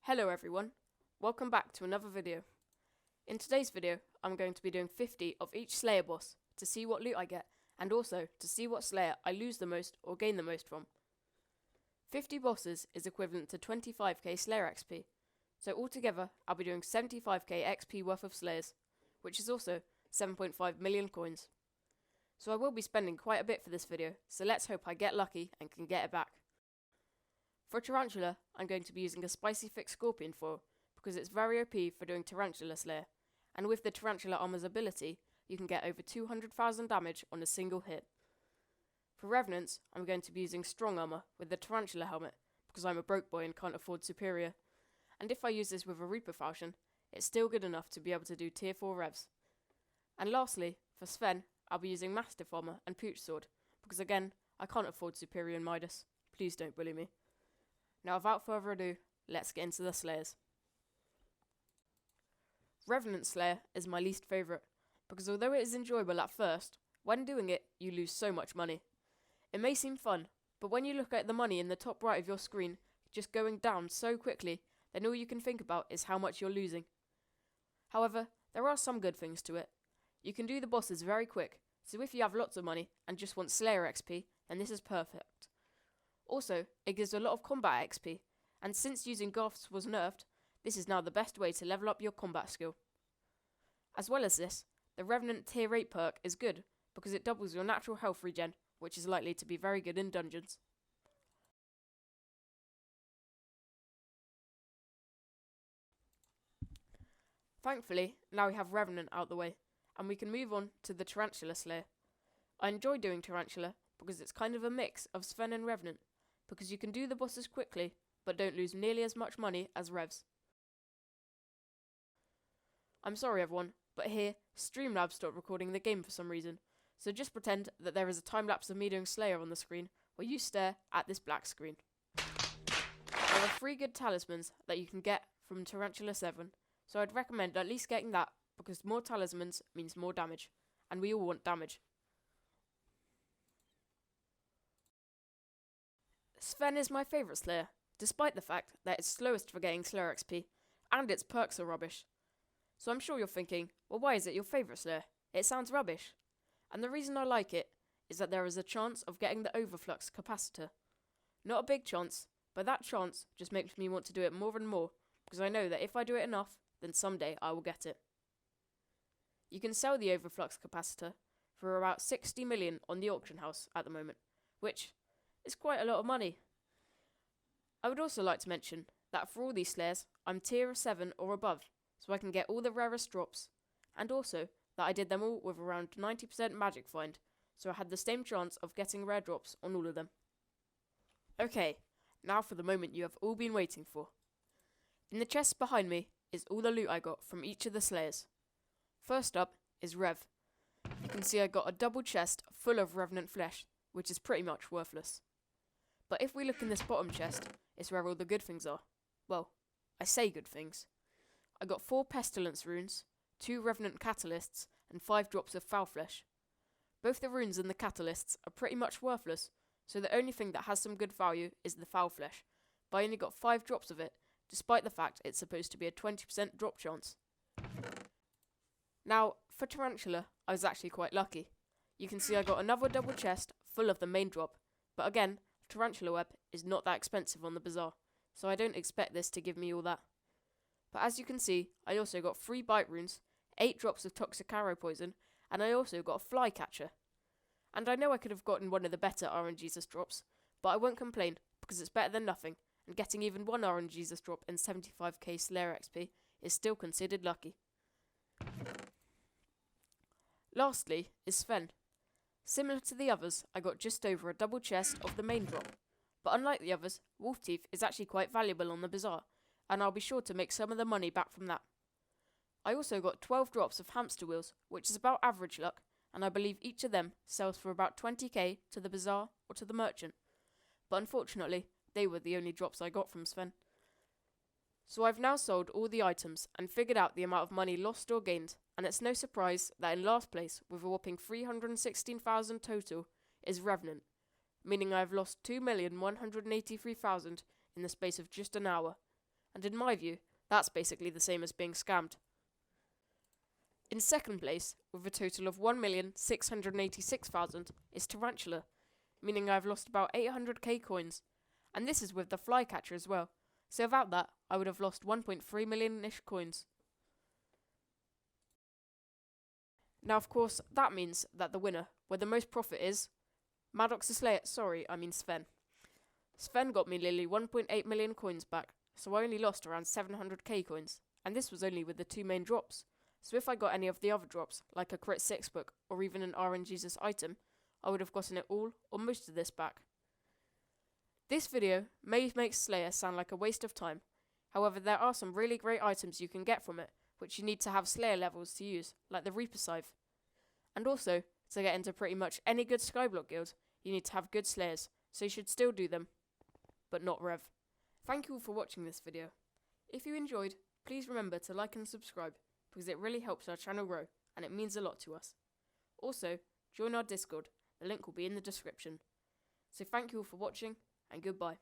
Hello everyone, welcome back to another video. In today's video, I'm going to be doing 50 of each Slayer boss to see what loot I get, and also to see what Slayer I lose the most or gain the most from. 50 bosses is equivalent to 25k Slayer XP, so altogether I'll be doing 75k XP worth of Slayers, which is also 7.5 million coins. So I will be spending quite a bit for this video, so let's hope I get lucky and can get it back. For Tarantula, I'm going to be using a Spicy Thick Scorpion foil, because it's very OP for doing Tarantula Slayer, and with the Tarantula Armor's ability, you can get over 200,000 damage on a single hit. For Revenants, I'm going to be using Strong Armor with the Tarantula Helmet, because I'm a broke boy and can't afford Superior, and if I use this with a Reaper Falchion, it's still good enough to be able to do tier 4 revs. And lastly, for Sven, I'll be using Mastiff Armor and Pooch Sword, because again, I can't afford Superior and Midas. Please don't bully me. Now without further ado, let's get into the Slayers. Revenant Slayer is my least favourite, because although it is enjoyable at first, when doing it, you lose so much money. It may seem fun, but when you look at the money in the top right of your screen, just going down so quickly, then all you can think about is how much you're losing. However, there are some good things to it. You can do the bosses very quick, so if you have lots of money and just want Slayer XP, then this is perfect. Also, it gives a lot of combat XP, and since using Garths was nerfed, this is now the best way to level up your combat skill. As well as this, the Revenant Tier 8 perk is good, because it doubles your natural health regen, which is likely to be very good in dungeons. Thankfully, now we have Revenant out the way, and we can move on to the Tarantula Slayer. I enjoy doing Tarantula, because it's kind of a mix of Sven and Revenant, because you can do the bosses quickly, but don't lose nearly as much money as Revs. I'm sorry everyone, but here, Streamlabs stopped recording the game for some reason, so just pretend that there is a time-lapse of me doing Slayer on the screen, where you stare at this black screen. There are 3 good talismans that you can get from Tarantula 7, so I'd recommend at least getting that, because more talismans means more damage, and we all want damage. Sven is my favourite Slayer, despite the fact that it's slowest for getting Slayer XP, and its perks are rubbish. So I'm sure you're thinking, well, why is it your favourite Slayer? It sounds rubbish. And the reason I like it is that there is a chance of getting the Overflux Capacitor. Not a big chance, but that chance just makes me want to do it more and more, because I know that if I do it enough, then someday I will get it. You can sell the Overflux Capacitor for about 60 million on the auction house at the moment, which is quite a lot of money. I would also like to mention that for all these Slayers, I'm tier 7 or above, so I can get all the rarest drops, and also that I did them all with around 90% magic find, so I had the same chance of getting rare drops on all of them. Okay, now for the moment you have all been waiting for. In the chest behind me is all the loot I got from each of the Slayers. First up is Rev. You can see I got a double chest full of Revenant flesh, which is pretty much worthless. But if we look in this bottom chest, it's where all the good things are. Well, I say good things. I got 4 Pestilence runes, 2 Revenant catalysts, and 5 drops of foul flesh. Both the runes and the catalysts are pretty much worthless, so the only thing that has some good value is the foul flesh, but I only got 5 drops of it, despite the fact it's supposed to be a 20% drop chance. Now, for Tarantula, I was actually quite lucky. You can see I got another double chest full of the main drop, but again, Tarantula Web is not that expensive on the bazaar, so I don't expect this to give me all that. But as you can see, I also got 3 bite runes, 8 drops of toxic arrow poison, and I also got a fly catcher. And I know I could have gotten one of the better RNGesus drops, but I won't complain, because it's better than nothing, and getting even one RNGesus drop in 75k Slayer XP is still considered lucky. Lastly is Sven. Similar to the others, I got just over a double chest of the main drop, but unlike the others, Wolf Teeth is actually quite valuable on the bazaar, and I'll be sure to make some of the money back from that. I also got 12 drops of hamster wheels, which is about average luck, and I believe each of them sells for about 20k to the bazaar or to the merchant, but unfortunately, they were the only drops I got from Sven. So I've now sold all the items and figured out the amount of money lost or gained, and it's no surprise that in last place with a whopping 316,000 total is Revenant, meaning I have lost 2,183,000 in the space of just an hour, and in my view, that's basically the same as being scammed. In second place, with a total of 1,686,000, is Tarantula, meaning I've lost about 800k coins, and this is with the Flycatcher as well, so without that, I would have lost 1.3 million-ish coins. Now of course, that means that the winner, where the most profit is, Maddox the Slayer, Sven. Sven got me nearly 1.8 million coins back, so I only lost around 700k coins, and this was only with the 2 main drops. So if I got any of the other drops, like a Crit 6 book or even an RNGesus item, I would have gotten it all or most of this back. This video may make Slayer sound like a waste of time, however there are some really great items you can get from it, which you need to have Slayer levels to use, like the Reaper Scythe. And also, to get into pretty much any good Skyblock guild, you need to have good Slayers, so you should still do them, but not Rev. Thank you all for watching this video. If you enjoyed, please remember to like and subscribe, because it really helps our channel grow, and it means a lot to us. Also, join our Discord, the link will be in the description. So thank you all for watching, and goodbye.